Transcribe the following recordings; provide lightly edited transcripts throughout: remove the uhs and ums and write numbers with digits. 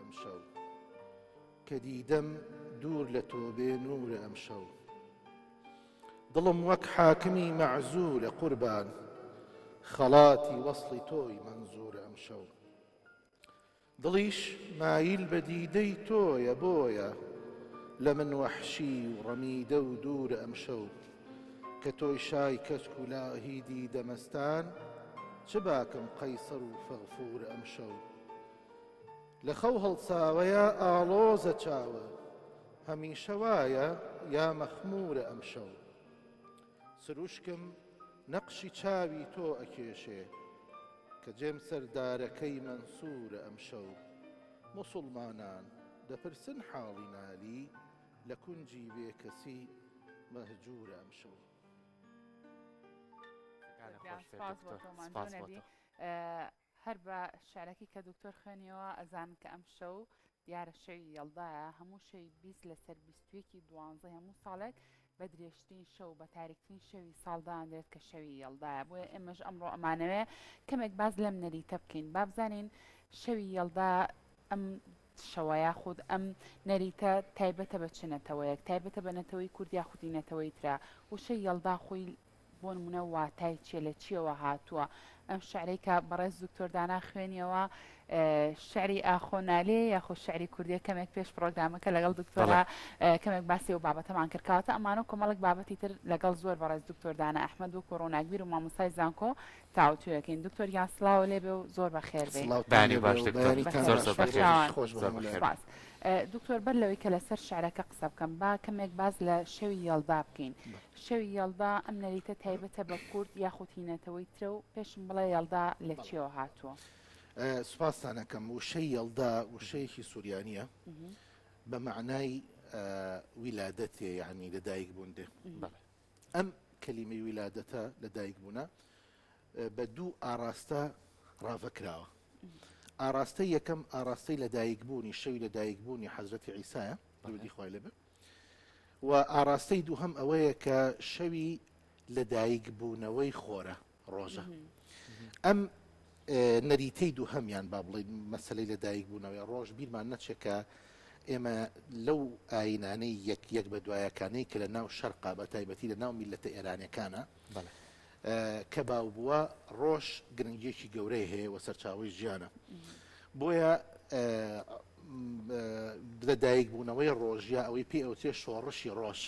ئەمشەو کە دیدەم دوور لە تۆ بێ نورە ئەمشەو دڵم وەک حاکمی مەعزوورە قوربان خەڵاتی وەسڵی تۆی مەنزورە ئەمشەو دڵیش مایل بە دیدەی تۆیە بۆیە لە من وەحشی و ڕەمیدە و دوورە ئەمشەو کە تۆی شای کەچک و لاهیدی دەمەستان چ باکەم قەیسەر و فەغفورە ئەمشەو لە خەو هەڵساوەیە ئاڵۆزە چاوە هەمیشە وایە یا مەخمورە ئەمشەو سروشکم نەقشی چاوی تۆ ئەکێشێ کە جێم سەردارەکەی مەنسوورە ئەمشەو موسڵمانان دەپرسن حاڵی نالی لە کونجی بێکەسی مەهجورە ئەمشەو. هەر بە شارەکی کە دکتۆر خوێنیەوە ئەزان کە ئەم شەو دیارە شەوی یەڵدایە هەموو شەوی 20 لەسەر 21 دوانزەی هەموو ساڵێک بە درێژترین شەو بە تاریکترین شەوی ساڵداندرێت کە شەوی یەڵدایە بۆیە ئێمەش ئەمڕۆ ئەمانەوێ کەمێک باز لەم نەریتە بکەین با بزانین شەوی یەڵدا ئەم شەوەیە خود ئەم نەریتە تایبەتە بە چ نەتەوەیەک تایبەتە بە نەتەوەی کورد یا خودی نەتەوەی ترا و شەوی یەڵدا خۆی بۆ نمونە واتای چێ لە چیەوە هاتووە ئەم شعرەی کە بەڕێز دکتۆر دانا خوێنیەوە شعری ئاخۆنالێ یاخۆ شعری کوردیە کەمێک پێش پرۆگرامەکە لەگەڵ دکتۆرا کەمێک باسی و بابەتەمان کردکەوەتە ئەمانە کۆمەڵک بابەتی تر لەگەڵ زۆر بەڕێز دکتۆر دانا ئەحمەد و کۆڕۆناگیر و مامۆستای زانکۆ تاوتویەکەین دکتۆر یان سڵاو لێبێ و زۆر بەخێر بێ دکتۆر بەر لەوەی کە لەسەر شعرەکە قسە بکەم با کەمێک باز لە شەوی یەڵدا بکەین شەوی یەڵدا ئەم نەریتە تایبەتە بە کورد یاخودینەتەوەی ترە و پێشم بڵێ یەڵدا لە چیەوە هاتووە سوپاسانەکەم وشەی یەڵدا وشەیەکی سووریانیە بە معنای ویلادەتێ یعنی لەدایک بووندێ ئەم کەلیمەی ویلادەتە لەدایک بوونە بە دوو ئاراستە ڕاوەکراوە ئاراستەی یەکەم ئاراستەی لەدایکبوونی شەوی لەدایکبوونی حەزرەتی عیسایە دوودی خوای لەبێ و ئاراستەی دووهەم ئەوەیە کە شەوی لەدایکبوونەوەی خۆرە ڕۆژە ئەم نەریتەی دووهەمیان با بڵێ مەسەلەی لەدایکبوونەوەی ڕۆژ بیرمان نەچێکە ئێمە لەو ئاینانەی یەک بە دوایەکانەی کە لە ناو شەرقا بە تایبەتی لە ناو میلەتە ئێرانیەکانە کە باو بووە ڕۆژ گرنگیەکی گەورەی هەیە وە سەرچاوی ژیانە بۆیە لەدایک بوونەوەی ڕۆژیا ئەوەی پێ ئەوتێ شۆڕشی ڕۆژ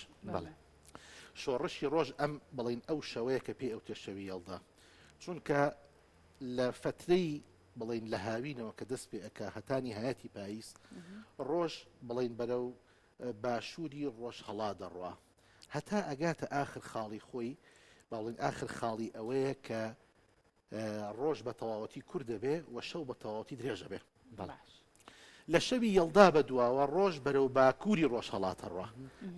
شۆڕشی ڕۆژ ئەم بڵین ئەو شەوەیە کە پێ ئەوتێ شەوی یەڵدا چونکە لە فترەی بڵین لە هاوینەوە کە دەست پێ ئەکا هەتانی هەیەتی پاییس ڕۆژ بڵین بەرەو باشووری ڕۆژ هەڵا دەڕوا هەتا ئەگاتە ئاخر خاڵی خۆی باڵین ئاخر خاڵی ئەوەیە کە ڕۆژ بە تەواوەتی کوور دەبێ و شەو بە تەواوەتی درێژە بێ لە شەوی یەڵدا بە دواوە ڕۆژ بەرەو باکووری ڕۆژ هەڵاتەڕوا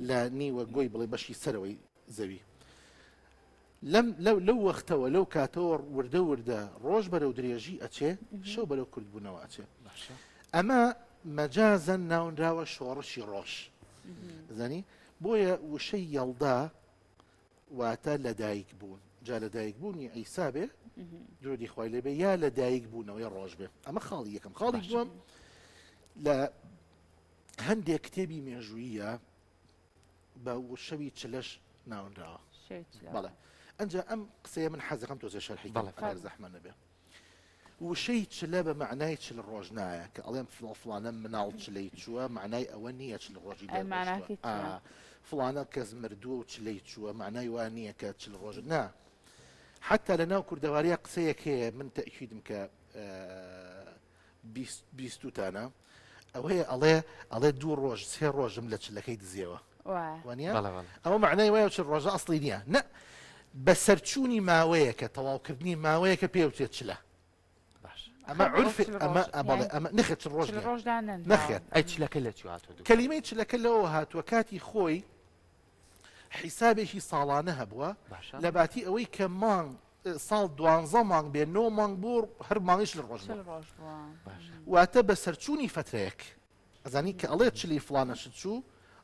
لە نیوە گۆی بڵێ بەشی سەرەوەی زەوی لەو وەختەوە لەو کاتەوە وردە وردە ڕۆژ بەرەو درێژی ئەچێ شەو بەرەو کوردبوونەوە ئەچێ ئەمە مەجازەن ناونراوە شۆڕشی ڕۆژ زانی بۆیە وشەی یەڵدا واتە لەدایک بوون جا لەدایک بوونی عیسا بێ درودی خوای لێبێ یا لەدایک بوونەوەی ڕۆژ بێ ئەمە خاڵی یەکەم خاڵی دووەم لە هەندێک کتێبی مێژوویە بە شەوی چلەش ناونراوە بەڵێ ئەنجا ئەم قسەیە من حەزەکەم تۆزە شەرحی زەحمە نەبێ وشەی چلە بە معنای چل ڕۆژ نایە کە ئەڵێم فڵانە مناڵ چلەی چووە معنای ئەوە نییە چل ڕۆژی فڵانە کەس مردووە و چلەی چووە معنای وان نییە کە چل ڕۆژ نا حتا لە ناو کوردەواریە قسەیەک هەیە من تەئکیدم کە بیستوتانە ئەوەیە ئەڵێ دوو ڕۆژ سێ ڕۆژم لە چلەکەی دزیەوە وانە ئەوە معنای وایە چل ڕۆژە ئەسڵی نییە نە بە سەرچوونی ماوەیە کە تەواوکردنی ماوەیە کە پێوتێت چلە ئەمە عرف ئەمە نەخێت چل ڕۆژ نەخێت ئەی چلەکە لە چی هاتووە کەلیمەی چلەکە لەوە هاتووە کاتی خۆی حیسابێکی ساڵانە هەبووە لە باتی ئەوەی کە مانگ ساڵ 12 مانگ بێ 9 مانگ بۆ هەر مانگیش لە ڕۆژ واتە بە سەرچوونی فترەیەک ئەزانی کە ئەڵێ چلی فڵانەشت چوو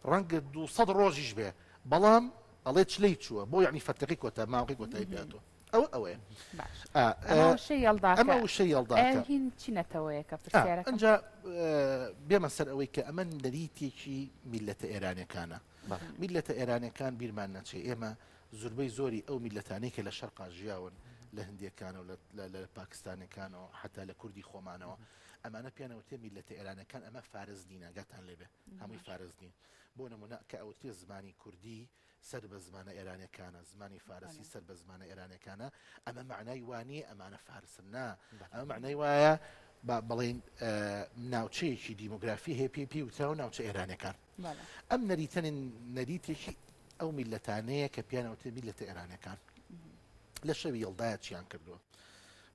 ڕەنگە 200 ڕۆژیش بێ بەڵام ئەڵێ چلەی چووە بۆ یعنی فترەکەی کۆتا ماوەی کۆتایی بێتەوە ئەوەیە باش ئەمە شەی یەڵداکە ئەمە شەی یەڵداکە هین چینەتەوەیە کە پرسیارەکە ئەنجا بێمە سەر ئەوەی کە ئەمە نەریتێکی میلەتە ئێرانەکانە میلەتە ئێرانەکان بیرمان نەچێ ئێمە زوربەی زۆری ئەو میلەتانەی کە لە شەرقا ژیاون لە هەندێکانە و لە پاکستانەکانەوە حتا لە کوردی خۆمانەوە ئەمانە پیانەوتێ میلەتە ئێرانەکان ئەمە فارز نینە گەتان لێبێ هەمووی فارز نین بۆ نمونە کە ئەوتێ زمانی کوردی سەر بە زمانە ئێرانەکانە زمانی فارسی سەر بە زمانە ئێرانەکانە ئەمە معنای وانە ئەمانە فارسن نا ئەمە معنای وایە بەڵێن ناوچەیەکی دیموگرافی هەیە پێی وتراوە ناوچە ئێرانەکان ئەم نەریتەنین نەریتێکی ئەو میلەتانەیە کە پیانەوتێ میلەتە ئێرانەکان لە شەوی یەڵدایە چیان کردووە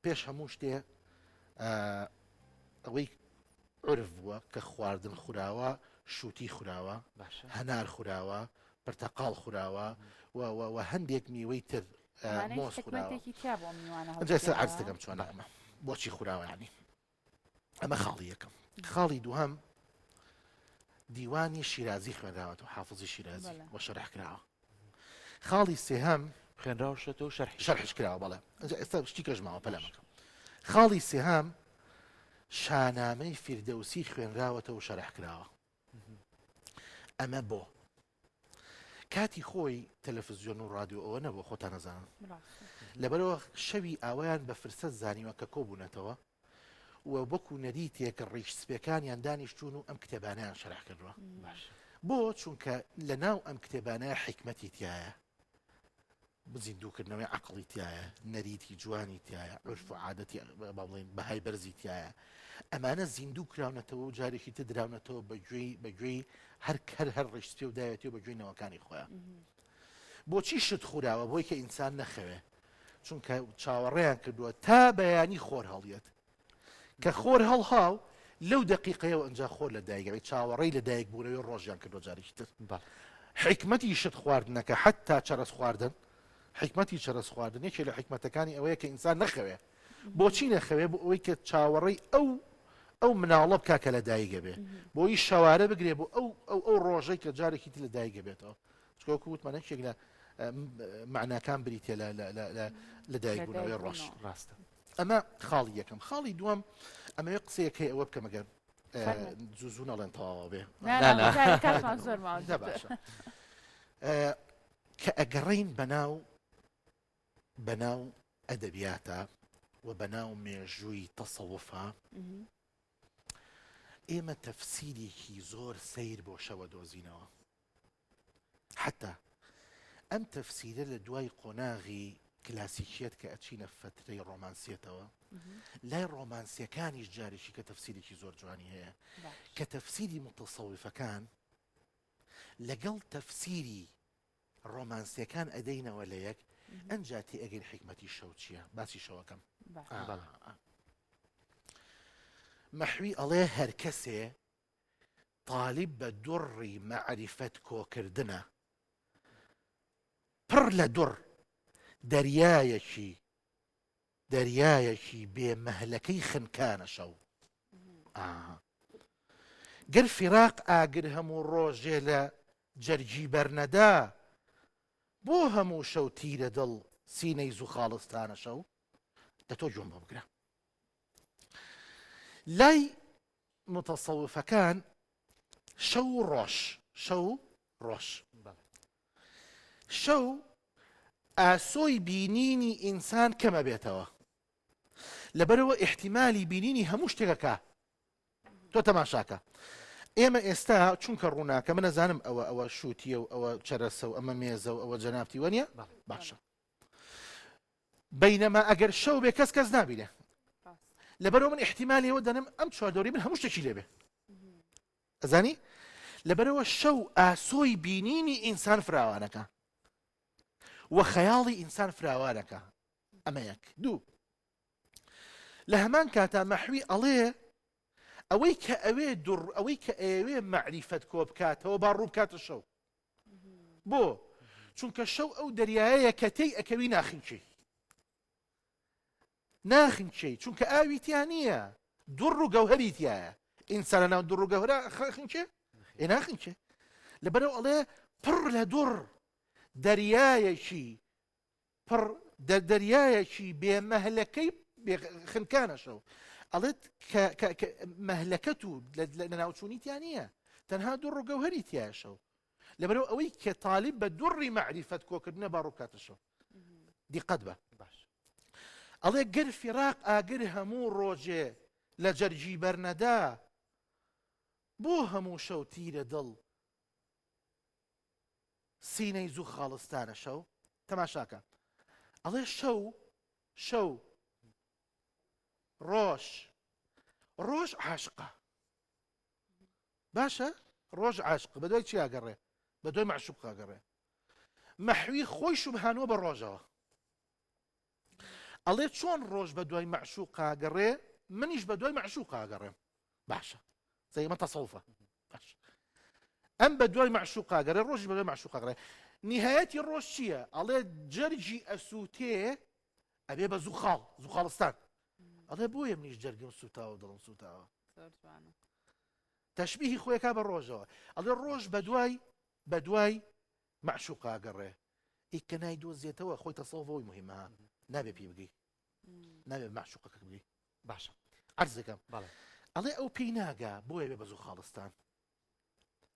پێش هەموو شتێ ئەوەی عرف بووە کە خواردن خوراوە شووتی خوراوە هەنار خوراوە پرتەقاڵ خوراوە و هەندێک میوەی تر مۆز خوراوە عرض دەکەم چۆن ئەمە بۆچی خوراوە ینی ئەمە خاڵی یەکەم خاڵی دووهەم دیوانی شیرازی خوێنراوەتەوە حافزی شیرازی وە شەرح کراوە خاڵی سێهەم خوێنراوەشێتەوە شەرحش کراوە بەڵێ ئێستا شتی کەژماوە پەلەمەکەم خاڵی سێهەم شانامەی فیردەوسی خوێنراوەتەوە شەرح کراوە ئەمە بۆ کاتی خۆی تەلەڤیزیۆن و رادیۆ ئەوە نەبوو خۆتان نەزانن لەبەرەوە شەوی ئاوایان بە فرسەت زانیوە کە کۆبوونەتەوە و بەکو نەریتێکە ڕیش سپەکانیان دانیشتون و ئەم کتێبانیان شەرح کردووە بۆ چونکە لە ناو ئەم کتێبانەیە حکمەتی تایە بزیندووکردنەوەی عقڵی تایە نەریتی جوانی تایە عرف و عادەتی بڵێن بەهای بەرزی تایە ئەمانە زیندوو کراونەتەوە و جارێکی تر دراونەتەوە بەگوێی هەر ڕیش سپێ و دایەتی و بەگوێی نەوەکانی خۆیان بۆچی شت خوراوە بۆی کە ئینسان نەخەوێ چونکە چاوەڕێیان کردووە تا بەیانی خۆر هەڵیەت کە خۆر هەڵهاو لەو دقیقەیەوە ئەنجا خۆر لە دایکەوەی چاوەڕێی لە دایک بوونەوەی ڕۆژیان کردو جارێکی تر حکمەتی شت خواردنەکە حتا چەرەس خواردن حکمەتی چەرەس خواردن یەکێ لە حکمەتەکانی ئەوەیە کە ئینسان نەخەوێ بۆچی نەخەوێ بۆ ئەوەی کە چاوەڕێی ئەو مناڵە بکاکە لە دایکە بێ بۆی شەوارە بگرێ بۆ ئەو ڕۆژەی کە جارێکی تر لە دایکە بێتەوە چکۆکو وتمانە شێک لە معناکان بریتێ لە دایک بوونەوەی ڕۆژ ڕاستە ئەمە خاڵی یەکەم خاڵی دووەم ئەمەوێ قسەیەک هەیە ئەوە بکەم ئەگەر زوو نەڵێن تەواوە بێ باشە کە ئەگەڕین بەناو ئەدەبیاتە و بەناو مێژووی تەسەووفە ئێمە تەفسیرێکی زۆر سەیر بۆ شەوە دۆزینەوە حتا ئەم تەفسیرە لە دوای قۆناغی کلاسیکیەت کە ئەچینە فترەی ڕۆمانسیەتەوە لای ڕۆمانسیەکانیش جارێکی کە تەفسیرێکی زۆر جوانی هەیە کە تەفسیری متەسەویفەکان لەگەڵ تەفسیری ڕۆمانسیەکان ئەدەینەوە لە یەک ئەنجاتی ئەگەر حکمەتی شەو چییە باسی شەوەکەم مەحوی ئەڵێ هەر کەسێ طالب بە دوڕی مەعریفەت کۆکردنە پڕ لە دوڕ دەریایەکی بێ مەهلەکەی خنکانە شەو گەر فیراق ئاگر هەموو ڕۆژێ لە جەرگی بەرنەدا بۆ هەموو شەو تیرە دڵ سینەی زوو خاڵستانە شەو دەتۆ جۆم بۆ بگرە لای متەسەوفەکان شەو ڕۆژ شەو ئاسۆی بینینی ئینسان کەمە بێتەوە لەبەرەوە احتیمالی بینینی هەموو شتێکەکە تۆ تەماشاکە ئێمە ئێستا چونکە ڕووناکە من نەزانم ئەوە شووتیە و ئەوە چەرەسە و ئەمە مێزە و ئەوە جەنابتی وەنیە باشە بەینەما ئەگەر شەو بێ کەس نابینێ لەبەرەوە من احتیمالی ئەوە دەنم ئەم چواردۆری من هەموو شتێکی لێبێ ئەزانی لەبەرەوە شەو ئاسۆی بینینی ئینسان فراوانەکە و خەیاڵی ئینسان فراوانەکە ئەمە یەک دوو لە هەمان کاتا مەحوی ئەڵێ ئەوەی کە ئەوێ مەعریفەت کۆ بکاتەوە با ڕوو بکاتە شەو بۆ چونکە شەو ئەو دەریایەیە کە تێی ئەکەوی ناخینچەی چونکە ئاوی تیا نییە دوڕ و گەوهەری تایە ئینسانە ناو دوڕ و گەوهرە خینچێ ناخینچێ لەبەرەوە ئەڵێ پڕ لە دوڕ دەریایەکی پڕ دەریایەکی بێمەهلەکەی خنکانە شەو ئەڵێت مەهلەکەت و لە ناوچوونیتیان نییە تەنها دوڕ و گەوهەری تایە شەو لەبەرەوە ئەوەی کە تاالب بە دوڕی مەعریفەت کۆکردنە باڕووکاتەشەو دیقەت بە باش ئەڵێ گەر فیراق ئاگر هەموو ڕۆژێ لە جەرجی بەرنەدا بۆ هەموو شەو تیرە دڵ سینەی زوو خاڵستانە شەو تەماشاکە ئەڵێ شەو ڕۆژ عاشقە باشە ڕۆژ عاشق بە دوای چی ئاگەڕێ بە دوای معشوق ئاگەڕێ مەحوی خۆی شوبهانەوە بە ڕۆژەوە ئەڵێ چۆن ڕۆژ بە دوای معشوق ئاگەڕێ منیش بە دوای معشوق ئاگەڕێم باشە زەیمە تەسەوفە باش ئەم بە دوای معشوق ئاگەڕێ ڕۆژی بە دوای معشوق ئاگەڕێ نهایەتی ڕۆژ چییە ئەڵێ جەرجی ئەسووتێ ئەبێ بە زوو خاڵستان ئەڵێ بۆیە منیش جەرگم سوتاوە دڵم سوتاوە تەشبیهی خۆیەکە بە ڕۆژەوە ئەڵێ ڕۆژ بە دوای معشوق ئاگەڕێ ئیکە نایدۆزێتەوە خۆی تەسەوفەوەی مهمە نابێ پێی بگەی نابێ معشوقەکە بگەی باشە عەرزەکەم بەڵێ ئەڵێ ئەو پێی ناگا بۆیە بێ بە زوو خاڵستان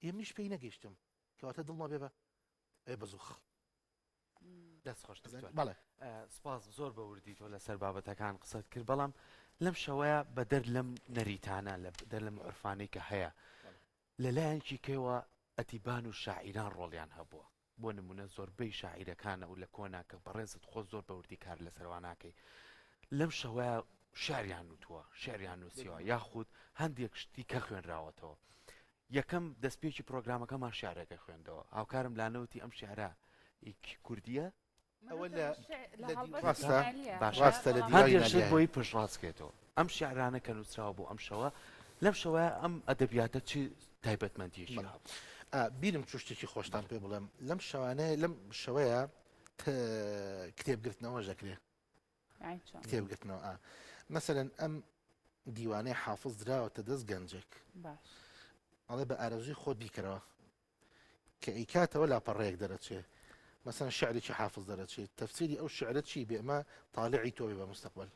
ئێمنیش پێی نەگەیشتم کەواتە دڵ نابێ بە زوو خاڵ دەست خۆش بەڵێ سپاس زۆر بە وردی تۆ لەسەر بابەتەکان قسەت کرد بەڵام لەم شەوەیە بە دەر لەم نەریتانە دەر لەم عرفانەی کە هەیە لەلایەنکی کەوە ئەتیبان و شاعیران ڕۆڵیان هەبووە بۆ نمونە زۆربەی شاعیرەکانە و لە کۆنا کە بەڕێزت خۆ زۆر بە وردی کار لەسەروا ناکەی لەم شەوەیە شعریان نووتووە شعریان نووسیەوە یاخود هەندێک شتی کە خوێنراوەتەوە یەکەم دەستپێکی پرۆگرامەکەمان شعرەکە خوێندەوە هاوکارم لانەوتی ئەم شعرە کوردیە ئەوە ڕاستە لە هەندێک شت بۆی پشتڕاستکێتەوە ئەم شعرانە کە نووسراوە بۆ ئەم شەوە لەم شەوەیە ئەم ئەدەبیاتە چی تایبەتمەندیشی بیرم چشتێکی خۆشتان پێ بڵێم لەم شەوانەیە لەم شەوەیە کتێبگرتنەوە ژەکرێ کتێبگرتنەوە مەسەرەن ئەم دیوانەی حافظ دراوەتە دەست گەنجێک ئەڵێ بە ئارەزوی خۆت بیکەرەوە کە ئەیکاتەوە لاپەڕەیەک دەرەچێ مثلا شعرێکی حافظ دەرەچێت تەفسیری ئەو شعرە چی بێ ئەمە تاڵعی تۆ بێ بە مستەقبل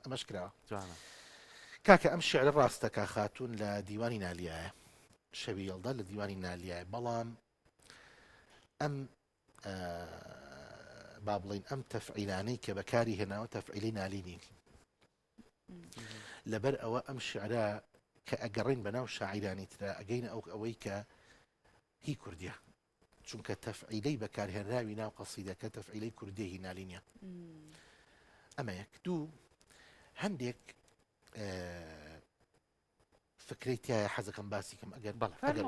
ئەمەش کراوە کاکە ئەم شعرە ڕاستەکە خاتوون لە دیوانی نالیایە شەوی یەڵدا لە دیوانی نالیایە بەڵام ئەم با بڵین ئەم تەفعیلانەی کە بەکاری هێناوە تەفعیلی نالی نین لەبەر ئەوە ئەم شعرە کە ئەگەڕین بەناو شاعیرانی ترە ئەگەینە ئەوەی کە هی کوردیە چونکە تەفعیلەی بەکارهێنراوی ناو قەسیدەکە تەفعیلەی کوردیەهی نالینیە ئەمە یەک دوو هەندێک فکرەی تایە حەزەکەم باسی کەم ئەگەر ئەگەر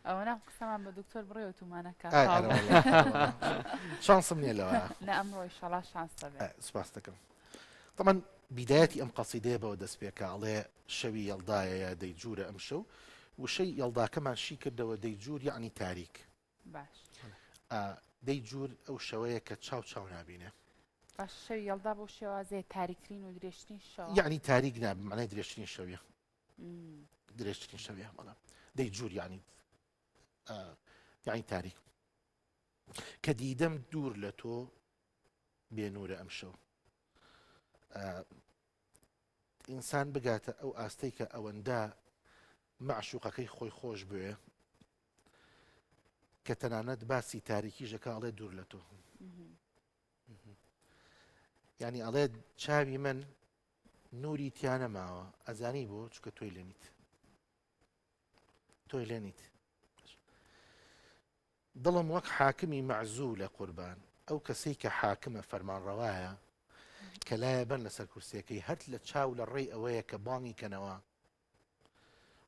ئەوە ناو قسەمان بە دکتۆر بڕێ و تومانەکە شانسم نییە لەوە لە ئەمڕۆی شەڵا شانسە بێت سپاس دەکەم طبعا بدایەتی ئەم قەسیدەیە بەوە دەست پێکە ئەڵێ شەوی یەڵدایە دەیجوورە ئەم شەو وشەی یەڵداکەمان شی کردەوە دەیجوور یعنی تاریک باش دەیجوور ئەو شەوەیە کە چاو نابینێ باش شەوی یەڵدا بۆ شێوازەیە تاریکترین و درێژترین شەو یعنی تاریک نابێ معنای درێژترین شەویە درێژترین شەویە بەڵام دەیجوور یعنی تاریک کە دیدەم دوور لە تۆ بێنورە ئەم شەو ئینسان بگاتە ئەو ئاستەی کە ئەوەندە معشوقەکەی خۆی خۆش بوێ کە تەنانەت باسی تاریکی ژەکاڵێ دوور لە تۆ یعنی ئەڵێ چاوی من نوری تیانە ماوە ئەزانی بۆ چکە تۆی لێنیت دڵم وەک حاکمی مەعزوو لە قوربان ئەو کەسەی کە حاکمە فەرمانڕەوایە کە لایە بەن لەسەر کورسیەکەی هەر لە چاو لە ڕێی ئەوەیە کە بانگی کەنەوە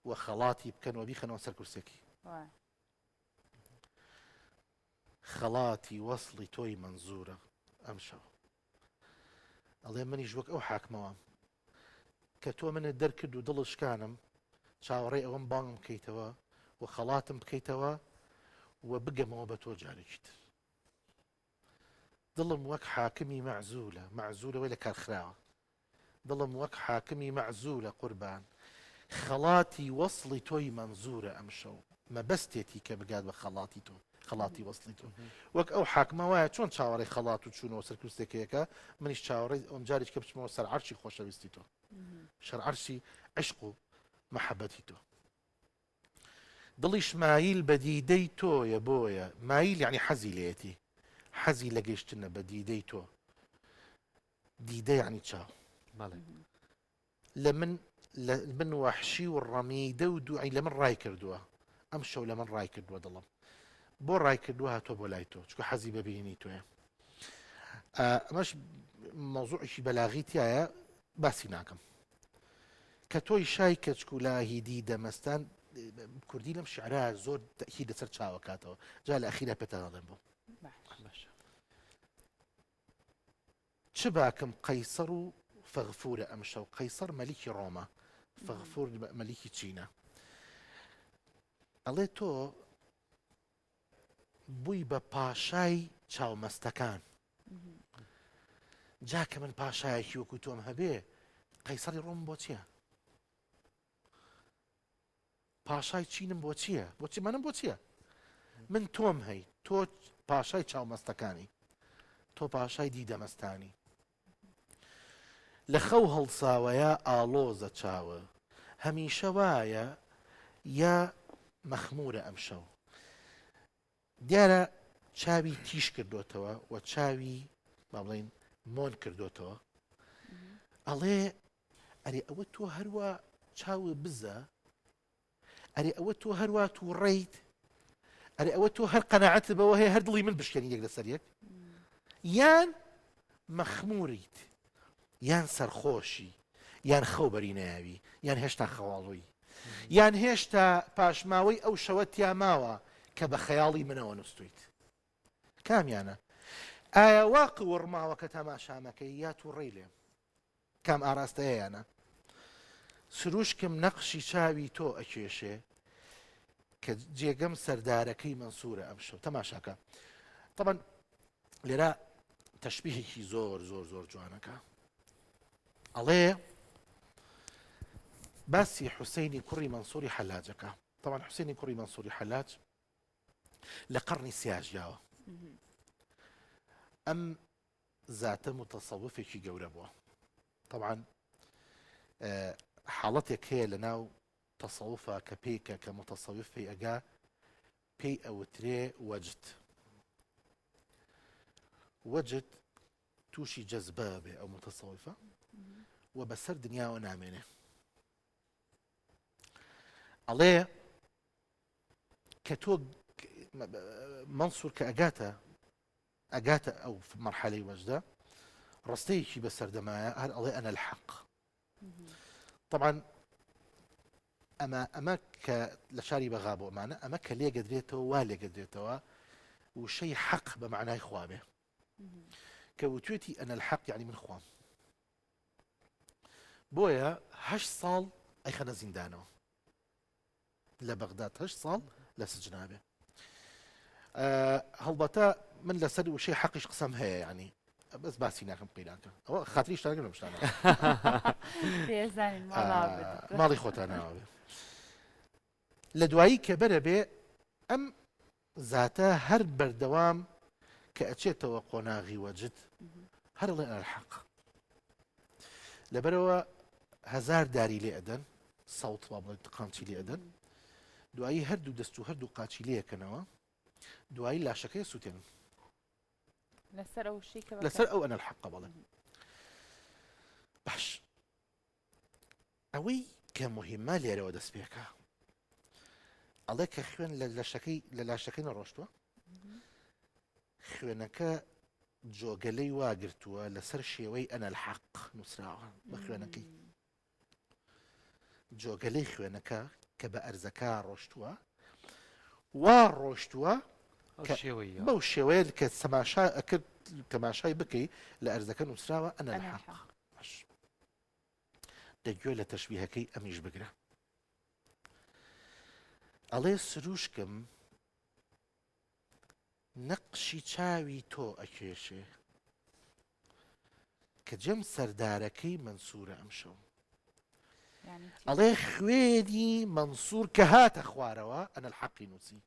و خەڵاتی بکەنەوە بیخەنەوە سەر کورسێکی خەڵاتی وەصلی تۆی منزورە ئەم شەو ئەڵێ منیش وەک ئەو حاکمەوە کە تۆ منت دەرکرد و دڵشکانم چاوەڕێ ئەوەم بانگم بکەیتەوە و خەڵاتم بکەیتەوە و بگەمەوە بە تۆ جارێکی تر دڵم وەک حاکمی مەعزولەوەی لە کارخراوە دڵم وەک حاکمی مەعزولە قوربان خەڵاتی وەصلی تۆی منزورە ئەم شەو مەبەستێتی کە بگات بە خەڵاتی تۆ خەڵاتی وەسڵی تۆ وەک ئەو حاکمە وایە چۆن چاوەڕێی خەڵات و چوونەوە سەر کوستێکەکە منیش چاوەڕێی ئەم جارێک کە بچمەوە سەر عەرشی خۆشەویستی تۆ شەر عەرشی عشق و مەحەبەتی تۆ دڵیش مایل بە دیدەی تۆیە بۆیە مایل یعنی حەزی لێتی حەزی لە گەیشتنە بە دیدەی تۆ دیدە یعنی چاو بەڵێ لە من وەحشی و ڕەمیدە و دوعی لە من ڕای کردووە ئەم شەو لە من ڕای کردووە دڵم بۆ ڕای کردووە هاتۆ بۆ لای تۆ چکە حەزی ببینی تۆیە ئەمەش مەوزوعێکی بەلاغی تایە باسی ناکەم کە تۆی شای کەچک و لاهیدی دەمەستان کوردی لەم شعرا زۆر تەکید لەسەر چاوەکاتەوە جا لە ئەخیرا پێتەڵێن بۆ چ باکەم قەیسەر و فەغفورە ئەم شەو قەیسەر مەلیکی ڕۆمە فەغفور مەلیکی چینە ئەڵێ تۆ بووی بە پاشای چاومەستەکان جاکە من پاشایەکی وەکو تۆم هەبێ قەیسەری ڕۆم بۆ چییە پاشای چینم بۆ چییە بۆچی منم بۆ چییە من تۆم هەی تۆ پاشای چاومەستەکانی تۆ پاشای دیدەمەستانی لە خەو هەڵساوەیە ئاڵۆزە چاوە هەمیشە وایە یا مەخمورە ئەم شەو دیارە چاوی تیش کردوتەوە و چاوی با بڵێن مۆن کردوتەوە ئەڵێ ئەرێ ئەوە تۆ هەروە چاوە بزە ئەرێ ئەوە تۆ هەروە تووڕێیت ئەرێ ئەوە تۆ هەر قەناعەت بەوە هەیە هەر دڵی من بشکێنی یەک لەسەر یەک یان مەخموریت یان سەرخۆشی یان خەوبەری ناوی یان هێشتا خەواڵووی یان هێشتا پاشماوەی ئەو شەوە تیاماوە کە بە خەیاڵی منەوە نووسیت کامیانە ئایا واق وەڕماوە کە تەماشامەکەی یا تووڕێی لێم کام ئاراستەیەیانە سروشکم نەقشی چاوی تۆ ئەکێشێ کە جێگەم سەردارەکەی منسوورە ئەم شەو تەماشاکە طبعا لێرە تەشبیهێکی زۆر زۆر زۆر جوانەکە ئەڵێ باسی حوسێنی کوڕی منسووری حەلاجەکە طبعا حوسێنی کوڕی منسووری حەلاج لە قەرنی سیاژیاوە ئەم زاتە متەسەوفێکی گەورە بووە طبعا حاڵەتێک هەیە لە ناو تەسەوفە کە پێیکە کە متەسەوف پێی ئەگا پێی ئەوترێ وەجد وەجد تووشی جەزبە بێ ئەو متەسەوفە و بەسەر دنیاوە نامێنێ ئەڵێ کە تۆ منسوور کە ئەگاتە ئەو مەرحەلەی وەجدە ڕستەیەکی بەسەردەمایە هەر ئەڵێ ئەنە الحەق طبعا ئەمە کە لە شاری بەغا بۆمانە ئەمە کە لێگەدرێتەوە وا لێگەدرێتەوە وشەی حەق بە معنای خوابێ کە وتوێتی ئەنە الحەق یعنی من خوام بۆیە 8 ساڵ ئەیخەنە زیندانەوە لە بەغداد 8 ساڵ لە سجنابێ هەڵبەتە من لەسەر وشەی حەقیش قسەم هەیە یعنی بەس باسی ناکەم قەیراکە ئەوە خاتری شتاگەرم شتانە ماڵی خۆتانەوە بێ لە دوایی کە بەرە بێ ئەم زاتە هەر بەردەوام کە ئەچێتەوە قۆناغی وەجد هەر لە الحەق لەبەرەوە 1000 داری لێ ئەدەن سەوت وا بڵێن قاچی لێ ئەدەن دوایی هەردوو دەست و هەردوو قاچی لێەکەنەوە دوایی لاشەکەی سووتێنن لەسەر ئەو ئەنە الحەق بەڵێن باش ئەوەی کە مهمە لێرەوە دەست پێکە ئەڵێ کە خوێن لە لاشەکەی نەڕۆشتووە خوێنەکە جۆگەلەی واگرتووە لەسەر شێوەی ئەنە الحەق نووسراوە بە خوێنەکەی جۆگەلەی خوێنەکە کە بە ئەرزەکە ڕۆشتووە وا ڕۆشتووە بەو شێوەیە کە کرد تەماشای بکەی لە ئەرزەکە نووسراوە ئەنە الحەق دەگوێ لە تەشبیهەکەی ئەمیش بگرە ئەڵێ سروشکم نەقشی چاوی تۆ ئەکێشێ کە جەم سەردارەکەی منسوورە ئەم شەو ئەڵێ خوێنی منسوور کە هاتە خوارەوە ئەنە الحەقی نووسی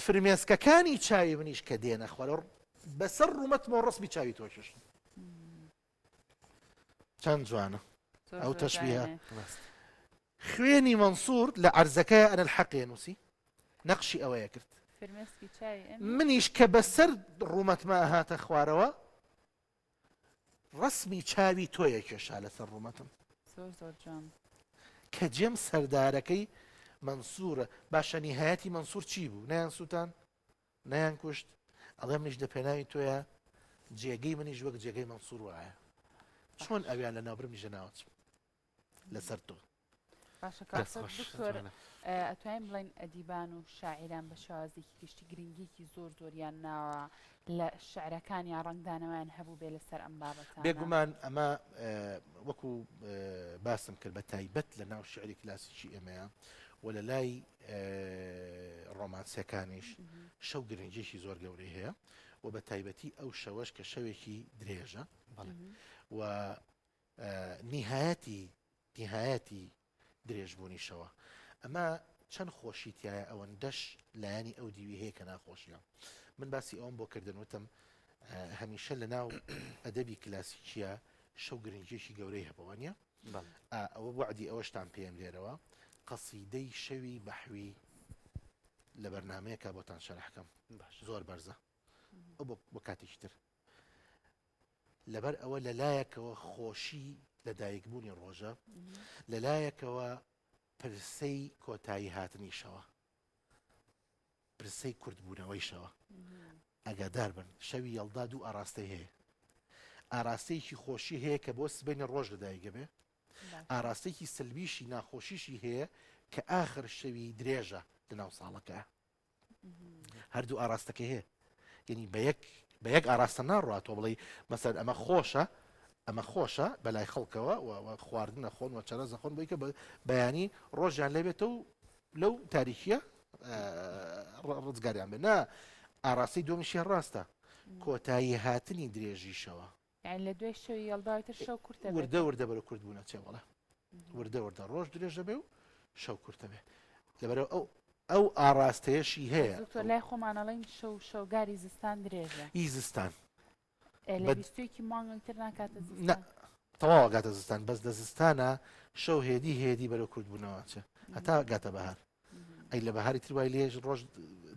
فرمێسکەکانی چاوی منیش کە دێنە خوارە بەسەر ڕوومەتمەوە ڕسمی چاوی تۆشش چەند جوانە ئەو تەشبیهە خوێنی مەنسوور لە عەرزەکەیە ئەنە الحەقێ نووسی نەقشی ئەوەیە کرد فرمێسکی چاوی ئەم منیش کە بەسەر ڕوومەتمە هاتە خوارەوە ڕسمی چاوی تۆیە کێشا لەسەر ڕوومەتم زۆر زۆر جوان کە جێم سەردارەکەی مەنسوورە باشە نیهایەتی مەنسوور چی بوو نەیان سووتان نەیان کوشت ئەڵێ منیش لە پێناوی تۆیە جێگەی منیش وەک جێگەی مەنسوور وایە چۆن ئەویان لە ناوبرمی ژەناوەچ لەسەر تۆ باشە کاکە دکتۆر ئەتوانین بڵین ئەدیبان و شاعیران بە شێوازێکی گشتی گرنگیکی زۆر زۆریان ناوە لە شعرەکانیان ڕنگدانەوەیان هەبوو بێ لەسەر ئەم بابەتانە بێگومان ئەمە وەکو باسم کرد بە تایبەت لە ناو شعری کلاسیکی ئێمەیە و لە لای ڕۆمانسیەکانیش شەو گرنگێکی زۆر گەورەی هەیە و بە تایبەتی ئەو شەوەش کە شەوێکی درێژە و نیهایەتی درێژبوونی شەوە ئەمە چەند خۆشی تایە ئەوەندەش لایانی ئەو دیوی هەیە کە ناخۆشیە من باسی ئەوم بۆ کردن وتم هەمیشە لە ناو ئەدەبی کلاسیکیە شەو گرنگێکی گەورەی هەبەوە نیە ئەوە وعدی ئەوەشتان پێم لێرەوە قەسیدەی شەوی بەحوی لە بەرنامەیەکە بۆتان شەرحکەم زۆر بەرزە ئەو بۆ کاتێکی تر لەبەر ئەوە لەلایەکەوە خۆشی لە دایکبوونی ڕۆژە لەلایەکەوە پرسەی کۆتایی هاتنیشەوە پرسەی کوردبوونەوەیشەوە ئەگادار بن شەوی یەڵدا دوو ئاراستەی هەیە ئاراستەیەکی خۆشی هەیە کە بۆ سبەینی ڕۆژ لەدایکە بێ ئاراستەیەکی سلبیشی ناخۆشیشی هەیە کە ئاخر شەوی درێژە لە ناو ساڵەکە هەردوو ئاراستەکە هەیە یعنی بە یەک ئاراستە ناڕاتەوە بڵێ مەسەر ئەمە خۆشە بەلای خەڵکەوە و خواردنە خۆن و چەرەزە خۆن بۆی کە بەیانی ڕۆژیان لێبێتەوە لەو تاریخیە ڕزگاریان بێ نا ئاراستی دۆمیشیان ڕاستە کۆتایی هاتنی درێژیشەوە لە دوای شەوی یەڵداویتر شەو کورتە وردە بەرە کورد بوونە چێوەڵە وردە ڕۆژ درێژە بێ و شەو کورتە بێ لەبەرەوە ئەو ئاراستەیەشی هەیە دکتۆر لای خۆمانەڵین شەوگاری زستان درێژە ئی زستان لە بیستویەکی مانگتر ناکاتە زستان تەواوە گاتە زستان بەس لە زستانە شەو هێدی بەرە کورد بوونەوە چێ هەتا گاتە بەهار ئەی لە بەهاری تر وای لێژ ڕۆژ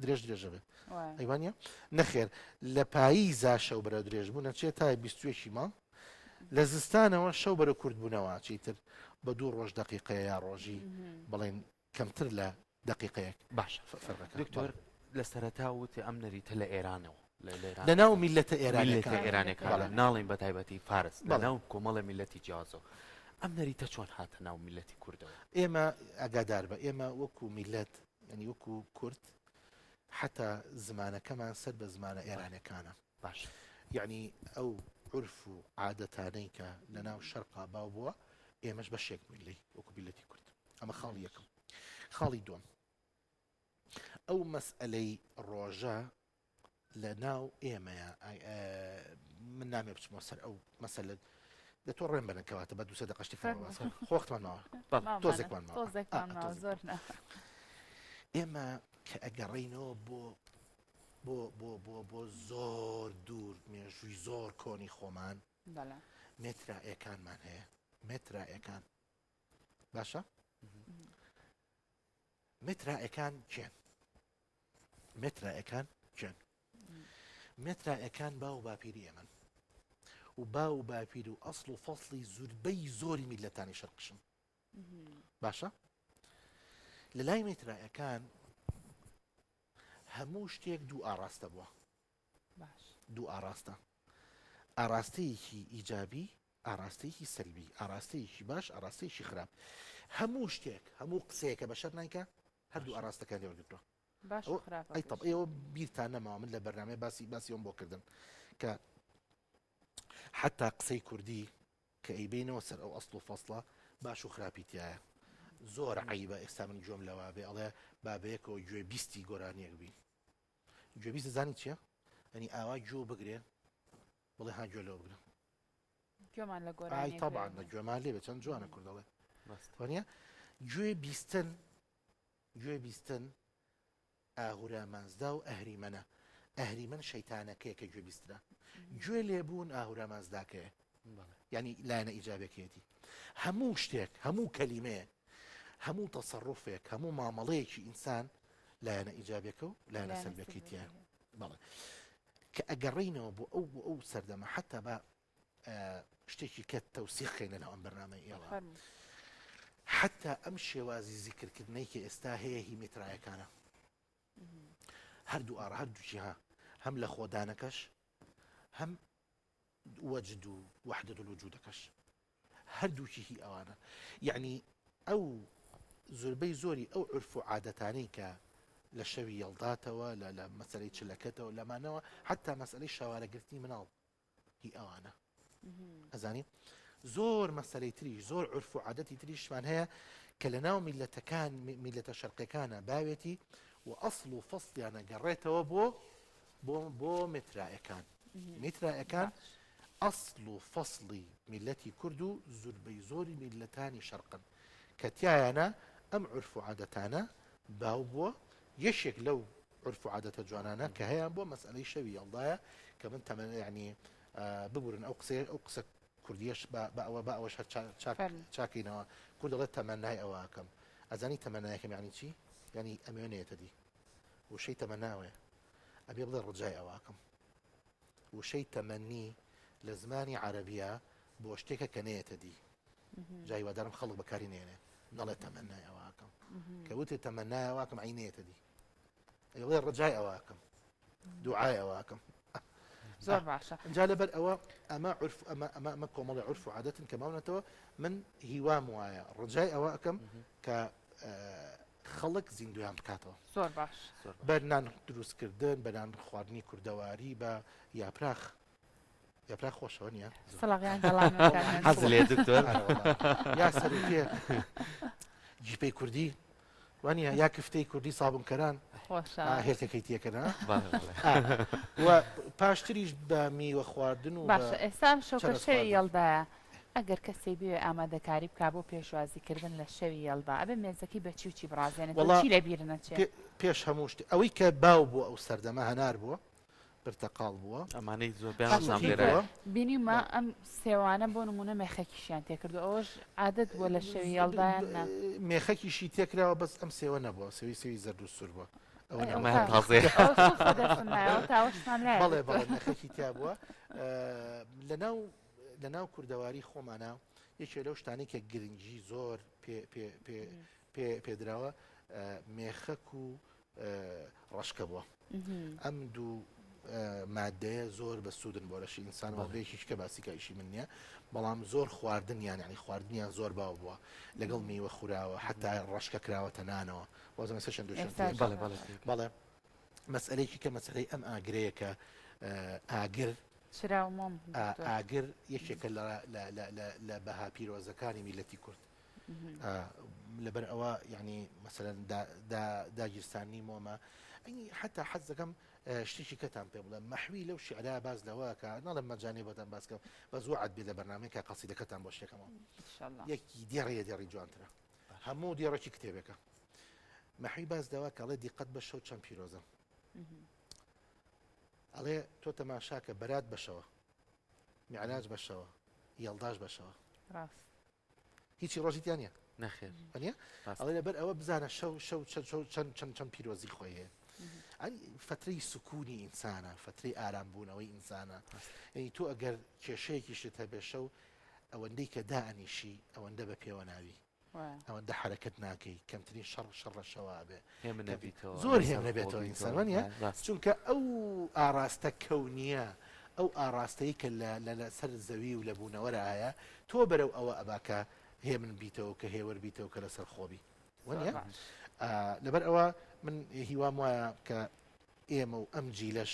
درێژە بێ ئەیوانە نەخێر لە پاییزا شەو بەرە درێژ بوونە چێت تا 20 مانگ لە زستانەوە شەو بەرە کورد بوونەوە چیتر بە 2 ڕۆژ دقیقەیە یا ڕۆژی بڵێن کەمتر لە دقیقەیەک باش دکتۆر لە سەرەتا وتی ئەم نەریتە لە ئێرانەوە لە ناو میلەتە ئێرانەکە ناڵین بە تایبەتی فارس لە ناو کۆمەڵە میلەتی جیازەوە ئەم نەریتە چۆن هاتە ناو میلەتی کوردەوە ئێمە ئەگادار بە ئێمە وەکو میلەت ینی وەکو کورد حتا زمانەکەمان سەر بە زمانە ئێرانەکانە باش یعنی ئەو عرف و عادەتانەی کە لە ناو شەرقا باو بووە ئێمەش بەشێک میلی وەکو میلەتی کورد ئەمە خاڵی یەکەم خاڵی دووەم ئەو مەسئلەی ڕۆژە لە ناو ئێمەیە من نامێ بچمەوە سەر ئەو مەسەلە لە تۆ ڕێن بنەکەواتە بە دووسە دەقەشتی خۆختمان ماوە تۆزێکمان زۆر ئێمە کە ئەگەڕینەوە بۆ زۆر دوور مێژووی زۆر کۆنی خۆمان مێترائەکانمان هەیە مێترائەکان باشە مێترائەکان کێن مێترائەکان کێن مێترائەکان با و باپیری ئێمەن و با و باپیر و ئەسڵ و فەسڵی زوربەی زۆری میلەتانی شەرقشن باشە لە لای مێترائەکان هەموو شتێک دوو ئاراستە بووە دوو ئاراستە ئاراستەیەکی ئیجابی ئاراستەیەکی سەلبی ئاراستەیەکی باش ئاراستەیەکی خراپ هەموو شتێک هەموو قسەیەکە بەشەر نایکە هەردوو ئاراستەکان لێوەرگرتووە ئەی طب ئێوە بیرتان نەماوە من لە بەرنامەی باسی ئەوم بۆ کردن کە حتا قسەی کوردی کە ئەیبینەوە سەر ئەو ئەسڵ و فەسڵە باش و خراپی تایە زۆر عیبە ئێستا من گوێم لەوا بێ ئەڵێ بابەیەکەوە گوێ بیستی گۆرانیەک بی گوێ بیست زانی چییە؟ ئەنی ئاوا گوێ بگرێ بڵێ ها گوێ لەوە بگرە گوێمان لە گۆرانی طبعا لە گوێمان لێ بێ چەند جوانە کوردەڵێ وانە گوێ بیستن ئاهورە مازدا و ئەهریمەنە ئەهریمەن شەیتانەکەیە کە گوێ بیسترا گوێ لێبوون ئاهورە مازداکەیە ینی لایەنە ئیجابەکەیەتی هەموو شتێک هەموو کەلیمەیەک هەموو تەسەڕفێک هەموو مامەڵەیەکی ئینسان لایەنە ئیجابەکە و لایەنە سەلبەکەیتیە بەڵێ کە ئەگەڕینەوە بۆ ئەو سەردەمە حتا بە شتێکی کە تەوسیخێنە لە ئەم بەرنامەی ئێوە حتا ئەم شێوازی زیکردکردنەی کە ئێستا هەیە هی میترایەکانە هەردوو ئاڕ هەردووچی ها هەم لە خۆدانەکەش هەم وەجد و وحدەت الوجودەکەش هەردووچی هی ئەوانە یعنی ئەو زۆربەی زۆری ئەو عرف و عادەتانەی کە لە شەوی یەڵداتەوە لە مەسەلەی چلەکەتەوە لەمانەوە حتا مەسئلەی شەوارەگرتنی مناڵ هی ئەوانە ئەزانی زۆر مەسەلەی تریش زۆر عرف و عادەتی تریشمان هەیە کە لە ناو میلەتەکان میلەتە شەرقیەکانە باوێتی و ئەسڵ و فەسڵیانە گەڕێتەوە بۆ میترایەکان میترایەکان ئەسڵ و فەسڵی میلەتی کورد و زۆربەی زۆری میلەتانی شەرقن کە تایانە ئەم عرف و عادەتانە باو بووە یەشێک لەو عرف و عادەتە جوانانە کە هەیەیان بۆ مەسئلەی شەوی هەڵدایە کە من تەمەنە یعنی ببورن ئەو قسە کوردیش بە ئەوەش چاکەینەوە کورد دەڵێت تەمەنای ئەوەکەم ئەزانی تەمەنایەکەم یعنی چی یعنی ئەمێنێتە دی وشەی تەمەناوێ ئەبێ بڵێ ڕجای ئەوەکەم وشەی تەمەنی لە زمانی عەرەبیە بۆ شتێکە کە نەیەتە دی جای وادارم خەڵک بەکاری نێنێ نەڵێت تەمەنای ئەوەکەم کە وتێ تەمەنای ئەوەکەم عینێتە دی ئەبێ بڵێ ڕجای ئەوەکەم دوعای ئەوەکەم زۆر باشە جا لەبەر ئەوە ئەمە کۆمەڵی عرف و عادەتن کە ماونەتەوە من هیوام وایە ڕجای ئەوە ئەەکەم کە خەڵک زیندویان بکاتەوە زۆر باش بەرنان دروستکردن بەنان خواردنی کوردەواری بە یاپراخ خۆشەوە نیە سەڵاغیان گەڵان حەز لێ دکتۆر یا سەرپێ جیپەی کوردی وانە یا کفتەی کوردی سابونکەران هێرتەکەی تێکەنا و پاشتریش بە میوە خواردن و باشە ئێستا شەوکە شەوی یەڵدایە ئەگەر کەسێک بێ ئامادەکاری بکا بۆ پێشوازیکردن لە شەوی یەڵدا ئەبێ مێزەکەی بە چی و چی بڕازێنێت چی لە بیر نەچێت پێش هەموو شت ئەوەی کە باو بووە ئەو سەردەمە هەنار بووە پرتەقاڵ بووە ئەمانەی زۆر بیانسام لێرە بینیمە ئەم سێوانە بۆ نمونە مێخەکیشیان تێکردو ئەوەش عادەت بووە لە شەوی یەڵدایان نا مێخەکیشی تێکراوە بەس ئەم سێوە نەبووە سێوی زەرد و سوور بووە بەڵێ بەڵێ مێخەکی تیا بووە لەناو کوردەواری خۆمانە یەکێ لەو شتانی کە گرنگی زۆر پێدراوە مێخەک و ڕەشکە بووە ئەم دوو مادەیە زۆر بە سوودن بۆ لەشی ئینسانەوە بێکیش کە باسیکایشی من نییە بەڵام زۆر خواردنیان یعنی خواردنیان زۆر باو بووە لەگەڵ میوە خوراوە حتا ڕەشکە کراوەتە نانەوە وازم سەشن بەڵێ مەسئلەیەکی کە مەسئلەی ئەم ئاگرەیە کە ئاگر ئاگر یەکێکە لە بەها پیرۆزەکانی میلەتی کورد لەبەر ئەوە یعنی مەسەلەن داگیرستانی مۆمە حتا حەز دەکەم شتێکی کەتان پێ بڵێ مەحوی لەو شیعرا باز لەوەکە نەڵێم مەجانێ بۆتان باسکەم بە زوو عەد بێ لە بەرنامەیەکە قەسیدەکەتان بۆ شتێکەمەوە یەکی دیێڕی جوانترە هەموو دیێڕێکی کتێبێکە مەحوی باز دەوا کەڵێ دیقەت بە شەو چەند پیرۆزە ئەڵێ تۆ تەماشاکە بەرات بەشەوە میعراج بەشەوە یەڵداش بەشەوە هیچی ڕۆژیتیان نیە نەخێر ئەڵێ لەبەر ئەوە بزانە شەو چەند پیرۆزی خۆی هەیە فترەی سکوونی ئینسانە فترەی ئارامبوونەوەی ئینسانە یعنی تۆ ئەگەر کێشەیەکی شت هەبێ شەو ئەوەندەی کە دائنیشی ئەوەندە بە پێوە ناوی ئەوەندە حرەکەت ناکەی کەمترین شەڕ شەوا بێ زۆر هێم نەبێتەوە ئینسانوانە چونکە ئەو ئاراستە کەونیە ئەو ئاراستەی کە لە سەر زەوی و لە بوونەوەرایە تۆ بەرەو ئەوە ئەباکە هێ من بیتەوە کە هێوە بیتەوە کە لەسەر خۆبی وانە لەبەر ئەوە من هیوام وایە کە ئێمە و ئەم جیلەش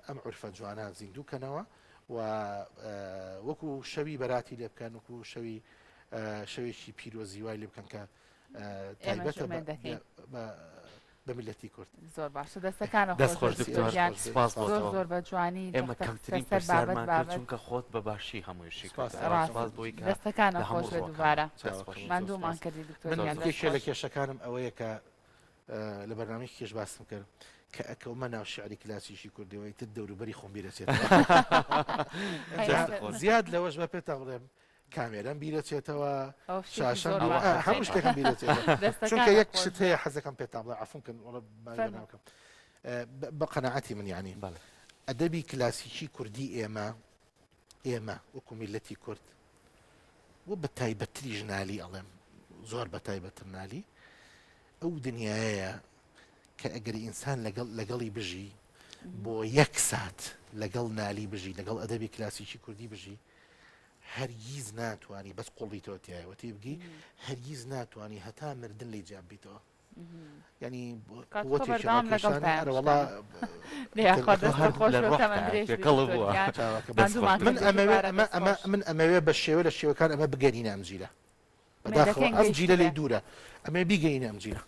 ئەم عورفە جوانە زیندووکەنەوە و وەکو شەوی بەراتی لێ بکەن وەکو شەوێکی پیرۆزی وای لێ بکەن کە تایبەتە بە میلەتی کورد زۆر باشە دەستەکانە دەستخۆش زۆر بە جوانی ئێمە کەمترین پرسیارمان چونکە خۆت بە باشی هەموویشی دەستەکانە خۆش بە دووبارە ماندوومان کردی دکتۆر لە کێشەکانم ئەوەیە کە لە بەرنامەی کێش باسم کرد کە ئەکەومە ناو شعری کلاسیشی کوردیەوەی تر دەوروبەری خۆم بیرەچێتەوە زیاد لەوەش بە پێتان بڵێم کامێرەم بیرەچێتەوە شاشەم هەموو شتێکم بیرەچێتەوە چونکە یەک شت هەیە حەزەکەم پێتان بڵێ عەفوکەن ناوکەم بە قەناعەتی من یعنی ئەدەبی کلاسیکی کوردی ئێمە وەکو میلەتی کورد و بە تایبەتری ژنالی ئەڵێم زۆر بە تایبەتر نالی ئەو دنیاەیە کە ئەگەر ئینسان لەگەڵی بژی بۆ یەک سات لەگەڵ نالی بژی لەگەڵ ئەدەبی کلاسیکی کوردی بژی هەرگیز ناتوانانی بەس قوڵی تۆتیایەوەتی بگی هەرگیز ناتوانانی هەتا مردن لی جیاب بیتەوە ینی من ئەمەوێ بە شێوە لە شێوەکان ئەمە بگەنی نامجیرە بەداخەوە ئەم جیلە لی دوورە ئەمە بیگەینە ئەم جیرە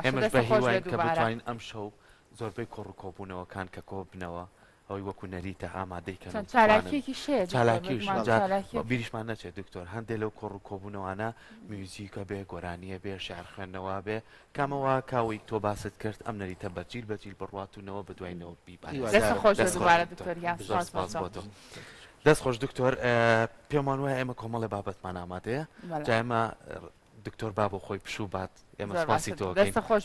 ئێمەش بە هیوای کە بتوانین ئەم شەو زۆربەی کۆڕکۆبوونەوەکان کە کۆ بنەوە ئەوەی وەکو نەریتە ئامادەیکەن بیریشمان نەچێت دکتۆر هەندێک لەو کۆڕکۆبوونەوەانە میوزیکە بێ گۆرانیە بێ شعر خوێندنەوە بێ کامەوە کاوی تۆ باست کرد ئەم نەریتە بەجیل بەجیل بڕواتونەوە بدوینەوە دەست خۆش دکتۆر پێمان وایە ئێمە کۆمەڵی بابەتمان ئامادەیە جا ئێمە دکتۆر با بۆ خۆی پشوو بات ئێمە سپاسی تۆ خۆش